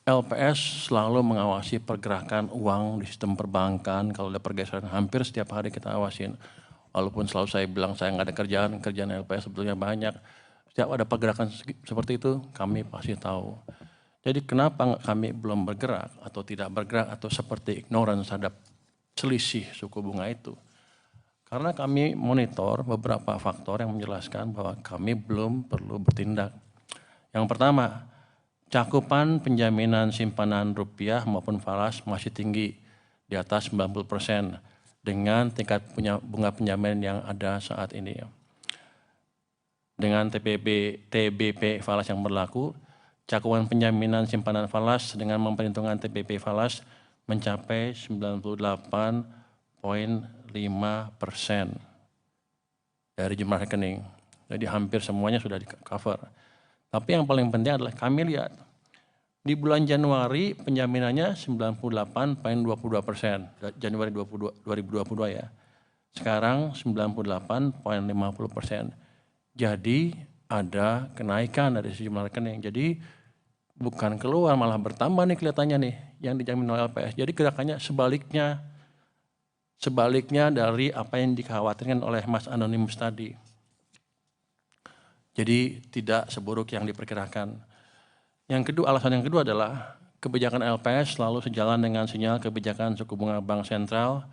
LPS selalu mengawasi pergerakan uang di sistem perbankan. Kalau ada pergeseran hampir setiap hari kita awasin. Walaupun selalu saya bilang saya nggak ada kerjaan LPS sebetulnya banyak. Setiap ada pergerakan seperti itu kami pasti tahu. Jadi kenapa kami belum bergerak atau tidak bergerak atau seperti ignorance terhadap selisih suku bunga itu? Karena kami monitor beberapa faktor yang menjelaskan bahwa kami belum perlu bertindak. Yang pertama, cakupan penjaminan simpanan rupiah maupun falas masih tinggi di atas 90% dengan tingkat bunga penjaminan yang ada saat ini. Dengan TBP falas yang berlaku, cakupan penjaminan simpanan falas dengan memperhitungkan TBP falas mencapai 98,5% dari jumlah rekening. Jadi hampir semuanya sudah di cover. Tapi yang paling penting adalah kami lihat di bulan Januari penjaminannya 98,22%, Januari 2022 ya. Sekarang 98,50%. Jadi ada kenaikan dari sejumlah rekening. Jadi bukan keluar malah bertambah nih kelihatannya nih yang dijamin oleh LPS. Jadi gerakannya sebaliknya dari apa yang dikhawatirkan oleh Mas Anonymous tadi. Jadi tidak seburuk yang diperkirakan. Alasan yang kedua adalah kebijakan LPS selalu sejalan dengan sinyal kebijakan suku bunga Bank Sentral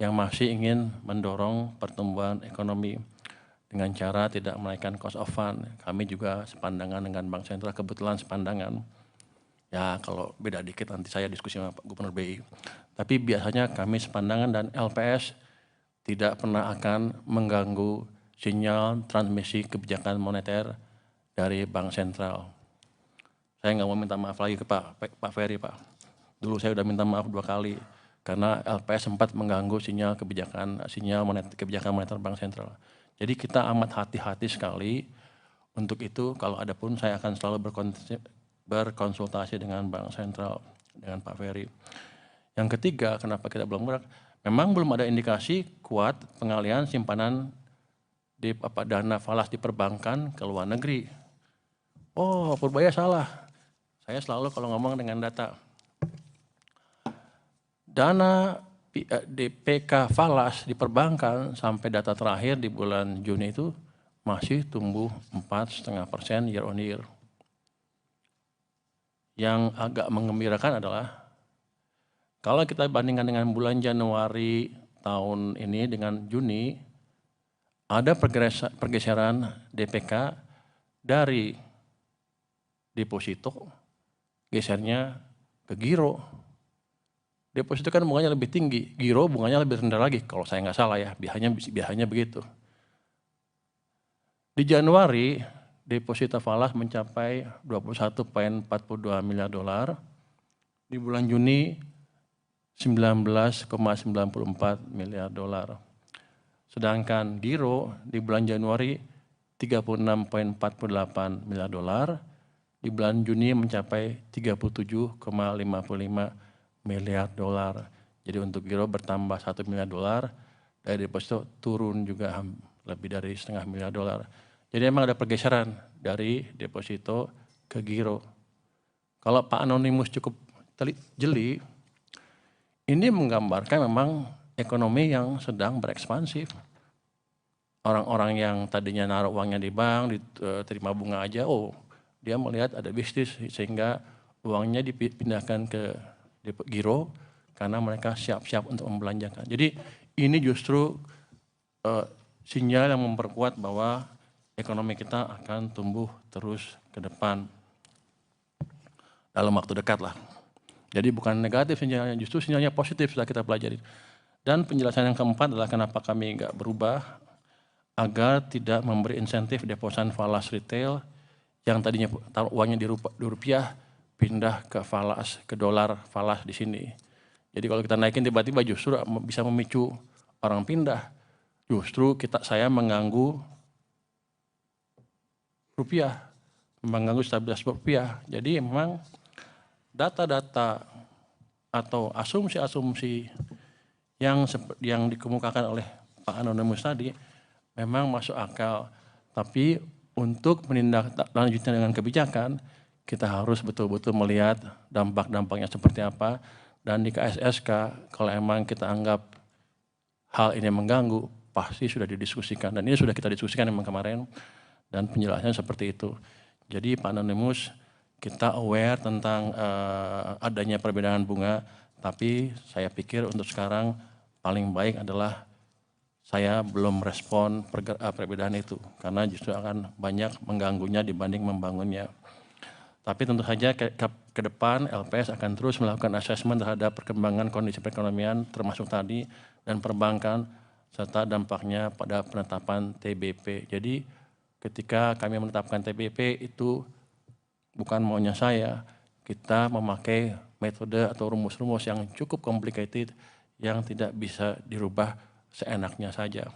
yang masih ingin mendorong pertumbuhan ekonomi dengan cara tidak menaikkan cost of fund. Kami juga sepandangan dengan Bank Sentral, kebetulan sepandangan. Ya kalau beda dikit nanti saya diskusi sama Pak Gubernur BI. Tapi biasanya kami sepandangan dan LPS tidak pernah akan mengganggu sinyal transmisi kebijakan moneter dari Bank Sentral. Saya nggak mau minta maaf lagi ke Pak Ferry, Pak. Dulu saya udah minta maaf 2 kali karena LPS sempat mengganggu sinyal kebijakan moneter Bank Sentral. Jadi kita amat hati-hati sekali untuk itu. Kalau ada pun saya akan selalu berkonsultasi dengan Bank Sentral, dengan Pak Ferry. Yang ketiga, kenapa kita belum gerak? Memang belum ada indikasi kuat pengalihan simpanan di dana falas di perbankan ke luar negeri. Oh, Purbaya salah. Saya selalu kalau ngomong dengan data. Dana DPK falas di perbankan sampai data terakhir di bulan Juni itu masih tumbuh 4,5% year on year. Yang agak menggembirakan adalah kalau kita bandingkan dengan bulan Januari tahun ini dengan Juni, ada pergeseran DPK dari deposito, gesernya ke giro. Deposito kan bunganya lebih tinggi, giro bunganya lebih rendah lagi, kalau saya nggak salah ya, biasanya begitu. Di Januari, deposito falas mencapai 21,42 miliar dolar. Di bulan Juni, 19,94 miliar dolar. Sedangkan giro di bulan Januari 36,48 miliar dolar, di bulan Juni mencapai 37,55 miliar dolar. Jadi untuk giro bertambah 1 miliar dolar, dari deposito turun juga lebih dari setengah miliar dolar. Jadi memang ada pergeseran dari deposito ke giro. Kalau Pak Anonymous cukup jeli, ini menggambarkan memang ekonomi yang sedang berekspansif. Orang-orang yang tadinya naruh uangnya di bank, diterima bunga aja, dia melihat ada bisnis sehingga uangnya dipindahkan ke giro karena mereka siap-siap untuk membelanjakan. Jadi ini justru sinyal yang memperkuat bahwa ekonomi kita akan tumbuh terus ke depan dalam waktu dekat lah. Jadi bukan negatif sinyalnya, justru sinyalnya positif setelah kita pelajari. Dan penjelasan yang keempat adalah kenapa kami nggak berubah, agar tidak memberi insentif deposan falas retail yang tadinya taruh uangnya di rupiah pindah ke falas, ke dolar falas di sini. Jadi kalau kita naikin tiba-tiba justru bisa memicu orang pindah. Justru saya mengganggu rupiah, mengganggu stabilitas rupiah. Jadi memang data-data atau asumsi-asumsi yang dikemukakan oleh Pak Anonymous tadi memang masuk akal. Tapi untuk menindaklanjutnya dengan kebijakan, kita harus betul-betul melihat dampak-dampaknya seperti apa, dan di KSSK kalau emang kita anggap hal ini mengganggu, pasti sudah didiskusikan, dan ini sudah kita diskusikan memang kemarin, dan penjelasannya seperti itu. Jadi Pak Anonymous, kita aware tentang adanya perbedaan bunga, tapi saya pikir untuk sekarang paling baik adalah saya belum respon perbedaan itu, karena justru akan banyak mengganggunya dibanding membangunnya. Tapi tentu saja ke depan LPS akan terus melakukan asesmen terhadap perkembangan kondisi perekonomian termasuk tadi dan perbankan serta dampaknya pada penetapan TBP. Jadi ketika kami menetapkan TBP itu bukan maunya saya, kita memakai metode atau rumus-rumus yang cukup complicated yang tidak bisa dirubah seenaknya saja.